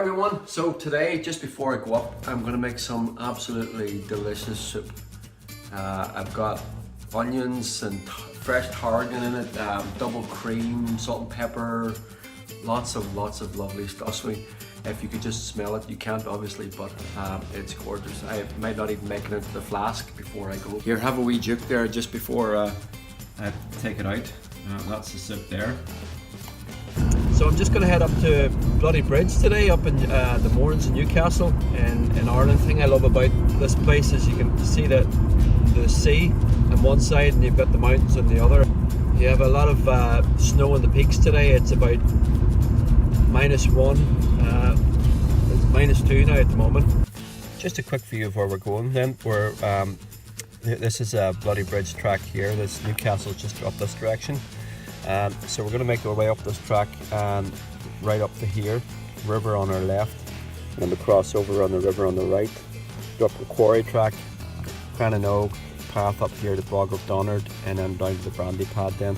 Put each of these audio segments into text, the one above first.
everyone, so today just before I go up I'm going to make some absolutely delicious soup. I've got onions and fresh tarragon in it, double cream, salt and pepper, lots of lovely stuff. So if you could just smell it, you can't obviously, but it's gorgeous. I might not even make it into the flask before I go. Here, have a wee juke there just before I take it out. That's the soup there. So I'm just going to head up to Bloody Bridge today, up in the Mournes in Newcastle in Ireland. The thing I love about this place is you can see the sea on one side and you've got the mountains on the other. You have a lot of snow on the peaks today. It's about -1, it's -2 now at the moment. Just a quick view of where we're going then. This is a Bloody Bridge track here. This Newcastle just up this direction. So we're going to make our way up this track and right up to here, river on our left, and then we cross over on the river on the right, go up the quarry track, Crananogue, path up here to Bog of Donard, and then down to the Brandy Pad then.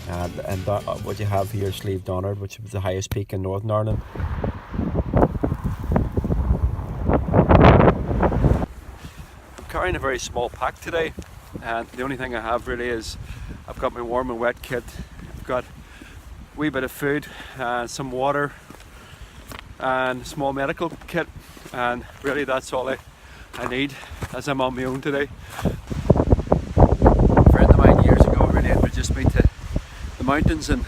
And what you have here is Slieve Donard, which is the highest peak in Northern Ireland. I'm carrying a very small pack today, and the only thing I have really is I've got my warm and wet kit, I've got a wee bit of food, some water and a small medical kit, and really that's all I need as I'm on my own today. A friend of mine years ago really introduced me to the mountains and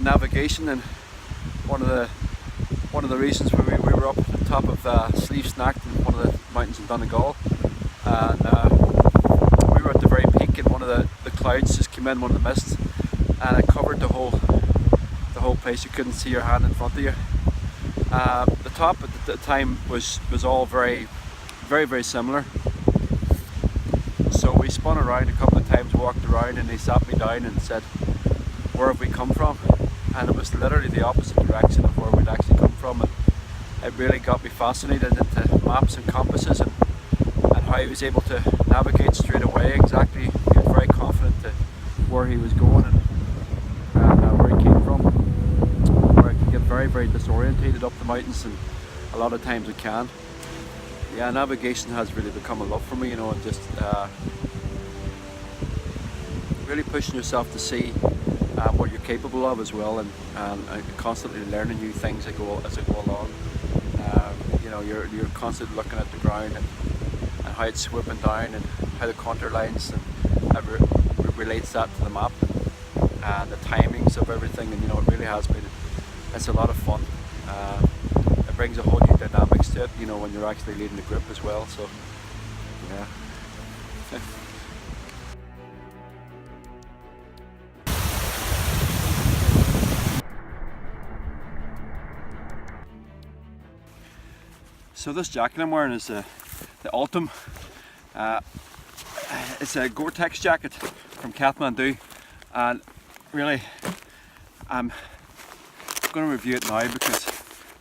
navigation, and one of the reasons we were up at the top of Slieve Snacht, one of the mountains in Donegal, and we were at the very peak, and one of the clouds just came in, one of the mists, and it covered the whole place. You couldn't see your hand in front of you. The top at the time was all very similar. So we spun around a couple of times, walked around, and he sat me down and said, "Where have we come from?" And it was literally the opposite direction of where we'd actually come from, and it really got me fascinated into maps and compasses and how he was able to navigate straight away exactly. He was very confident to where he was going and where he came from. Where I can get very disorientated up the mountains, and a lot of times I can. Yeah, navigation has really become a love for me, you know, and just really pushing yourself to see what you're capable of as well, and constantly learning new things as I go along. You know, you're constantly looking at the ground and how it's swooping down and how the contour lines and relates that to the map and the timings of everything, and you know, it really has been, it's a lot of fun. It brings a whole new dynamics to it, you know, when you're actually leading the group as well, so yeah. So this jacket I'm wearing is the Altum. It's a Gore-tex jacket from Kathmandu, and really I'm going to review it now because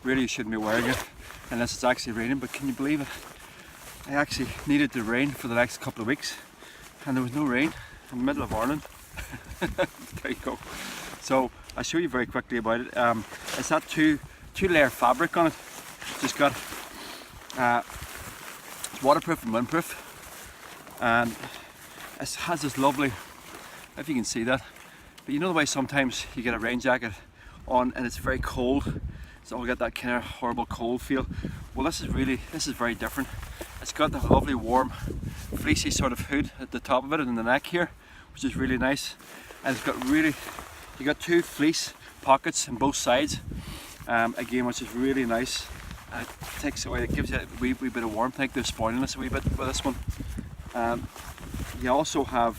really you shouldn't be wearing it unless it's actually raining. But can you believe it? I actually needed the rain for the next couple of weeks, and there was no rain in the middle of Ireland. There you go. So I'll show you very quickly about it. It's that two-layer fabric on it. Just got it's waterproof and windproof, and it has this lovely, if you can see that, but you know the way sometimes you get a rain jacket on and it's very cold, so we get that kind of horrible cold feel. Well, this is very different. It's got the lovely warm fleecy sort of hood at the top of it and in the neck here, which is really nice, and it's got you got two fleece pockets on both sides, again, which is really nice. It takes away, it gives you a wee bit of warmth. I think they're spoiling us a wee bit with this one. You also have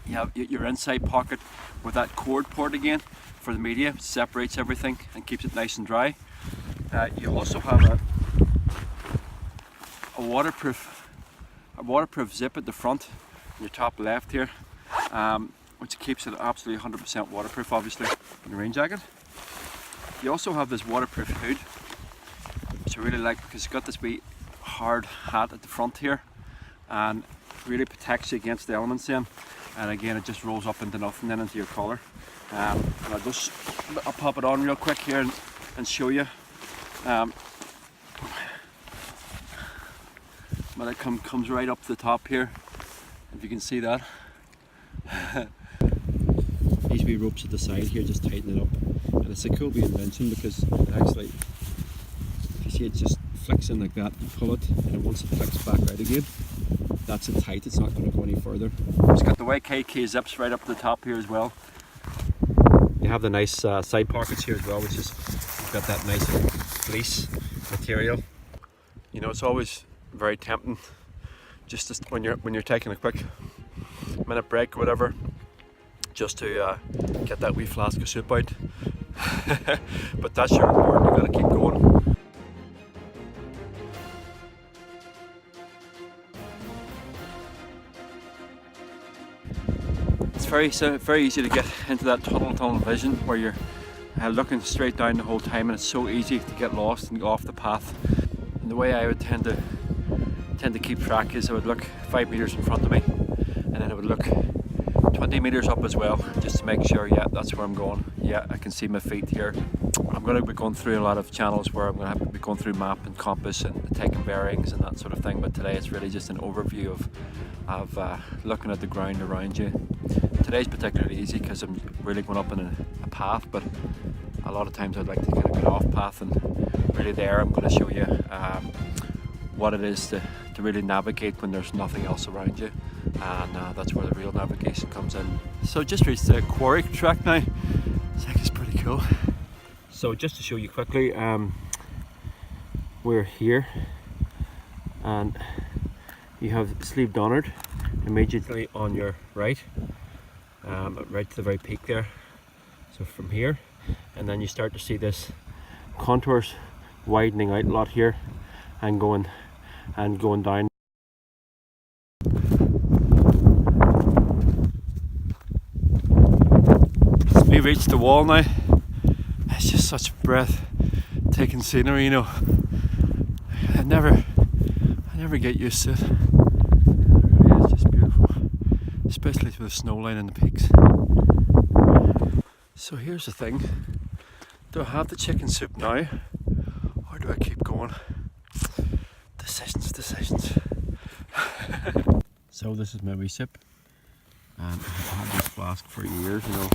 your inside pocket with that cord port again for the media, separates everything and keeps it nice and dry. You also have a waterproof zip at the front in your top left here, which keeps it absolutely 100% waterproof, obviously, in the rain jacket. You also have this waterproof hood, which I really like because it's got this wee hard hat at the front here, and really protects you against the elements then. And again, it just rolls up into nothing then into your collar. And I'll pop it on real quick here, and and show you. But it comes right up to the top here, if you can see that. These wee ropes at the side here just tighten it up, and it's a cool wee invention because it actually, if you see, it just flicks in like that, you pull it, and once it flicks back out again, that's it tight, it's not going to go any further. It's got the YKK zips right up to the top here as well. You have the nice side pockets here as well, which is got that nice fleece material. You know, it's always very tempting just to, when you're taking a quick minute break or whatever, just to get that wee flask of soup out. But that's your reward, you gotta keep going. It's very easy to get into that tunnel vision where you're looking straight down the whole time, and it's so easy to get lost and go off the path. And the way I would tend to keep track is I would look 5 meters in front of me, and then I would look 20 meters up as well, just to make sure, yeah, that's where I'm going. Yeah, I can see my feet here. I'm going to be going through a lot of channels where I'm going to have to be going through map and compass and taking bearings and that sort of thing, but today it's really just an overview of looking at the ground around you. Today's particularly easy because I'm really going up in a path, but a lot of times I'd like to kind of get off path, and really there I'm going to show you what it is to really navigate when there's nothing else around you, and that's where the real navigation comes in. So just reached the quarry track now. I think it's pretty cool. So just to show you quickly, we're here, and you have Slieve Donard immediately on your right, right to the very peak there. So from here, and then you start to see this contours widening out a lot here and going down. We reached the wall now. It's just such breathtaking scenery, you know. I never get used to it. It really is just beautiful, especially with the snow line and the peaks. So here's the thing: do I have the chicken soup now, or do I keep going? Decisions. So this is my wee sip. I've had this flask for years, you know.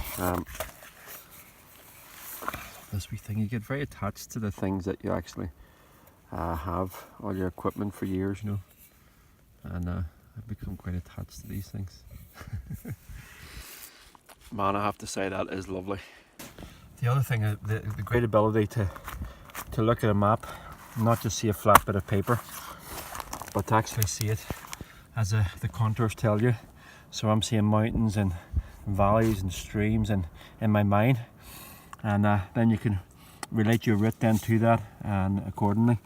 This wee thing, you get very attached to the things that you actually have, all your equipment for years, you know. And I've become quite attached to these things. Man, I have to say that is lovely. The other thing is the great ability to look at a map, not just see a flat bit of paper, but to actually see it as the contours tell you. So I'm seeing mountains and valleys and streams and in my mind, and then you can relate your route then to that and accordingly.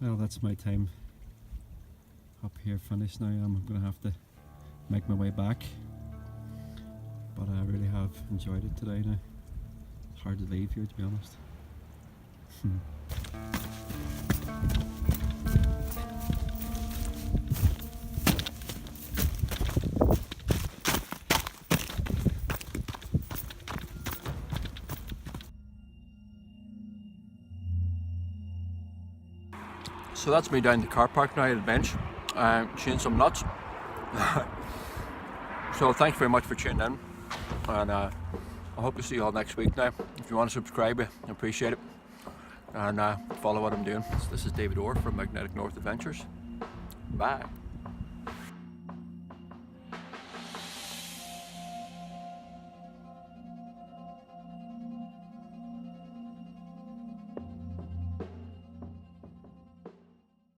Well, that's my time up here finished now. I'm going to have to make my way back, but I really have enjoyed it today now. It's hard to leave here, to be honest. So that's me down the car park now at the bench, seeing some nuts. So thanks very much for tuning in, and I hope to see you all next week now. If you want to subscribe, I appreciate it, and follow what I'm doing. This is David Orr from Magnetic North Adventures. Bye.